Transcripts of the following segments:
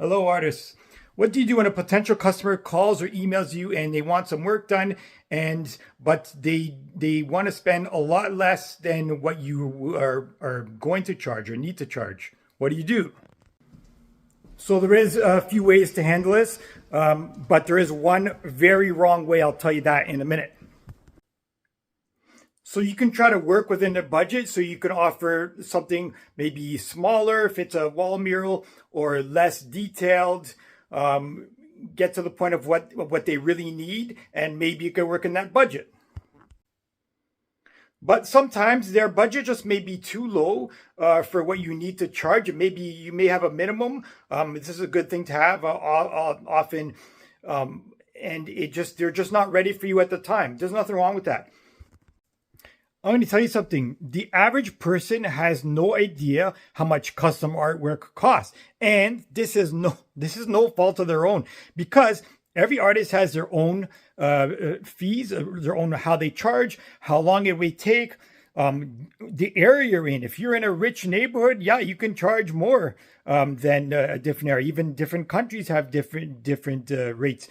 Hello, artists. What do you do when a potential customer calls or emails you and they want some work done, and but they want to spend a lot less than what you are going to charge or need to charge? What do you do? So there is a few ways to handle this, but there is one very wrong way. I'll tell you that in a minute. So you can try to work within the budget. So you can offer something maybe smaller if it's a wall mural, or less detailed. Um, get to the point of what they really need, and maybe you can work in that budget. But sometimes their budget just may be too low for what you need to charge. Maybe you may have a minimum. This is a good thing to have often, and they're just not ready for you at the time. There's nothing wrong with that. I'm going to tell you something. The average person has no idea how much custom artwork costs. And this is no fault of their own, because every artist has their own fees, their own how they charge, how long it may take, the area you're in. If you're in a rich neighborhood, yeah, you can charge more than a different area. Even different countries have different rates.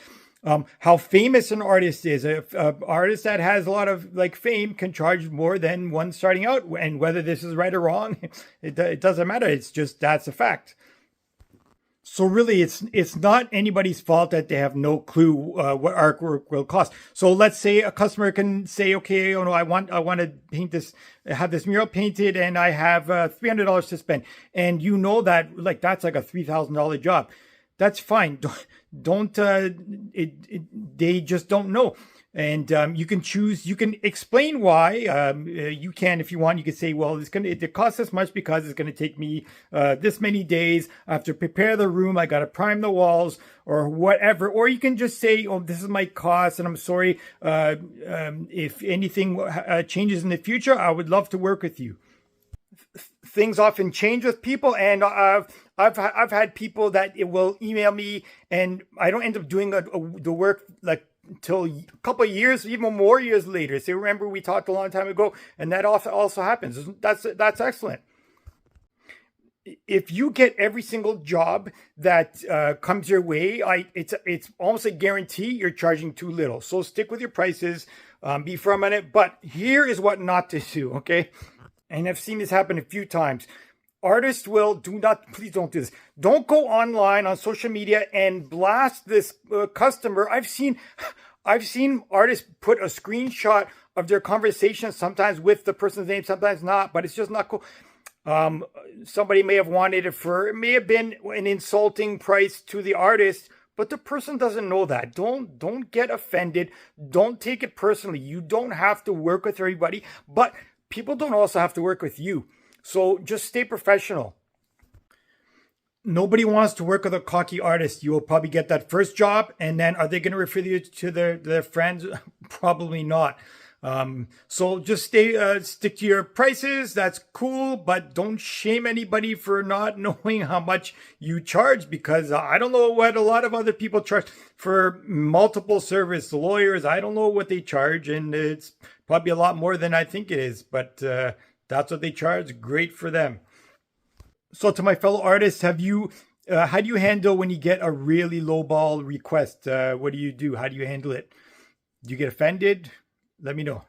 How famous an artist is. If an artist that has a lot of like fame can charge more than one starting out, and whether this is right or wrong, it doesn't matter. It's just that's a fact. So really, it's not anybody's fault that they have no clue what artwork will cost. So let's say a customer can say, okay, oh no, I want to paint this, have this mural painted, and I have $300 to spend, and you know that that's like a $3,000 job. That's fine. Don't they just don't know. And you can choose, you can explain why. You can, if you want, you can say, well, it costs this much because it's going to take me this many days. I have to prepare the room. I got to prime the walls or whatever. Or you can just say, oh, this is my cost, and I'm sorry. If anything changes in the future, I would love to work with you. Things often change with people, and I've had people that it will email me, and I don't end up doing the work like until a couple of years, even more years later. Say, remember we talked a long time ago, and that also happens. That's excellent. If you get every single job that comes your way, it's almost a guarantee you're charging too little. So stick with your prices, be firm on it. But here is what not to do, okay? And I've seen this happen a few times. Artists please don't do this. Don't go online on social media and blast this customer. I've seen artists put a screenshot of their conversation, sometimes with the person's name, sometimes not, but it's just not cool. Somebody may have wanted it may have been an insulting price to the artist, but the person doesn't know that. Don't get offended. Don't take it personally. You don't have to work with everybody, but people don't also have to work with you. So just stay professional. Nobody wants to work with a cocky artist. You will probably get that first job, and then are they going to refer you to their friends? Probably not. So just stick to your prices. That's cool, but don't shame anybody for not knowing how much you charge, because I don't know what a lot of other people charge for multiple service lawyers. I don't know what they charge, and it's probably a lot more than I think it is, but that's what they charge. Great for them. So to my fellow artists, how do you handle when you get a really lowball request? What do you do? How do you handle it? Do you get offended? Let me know.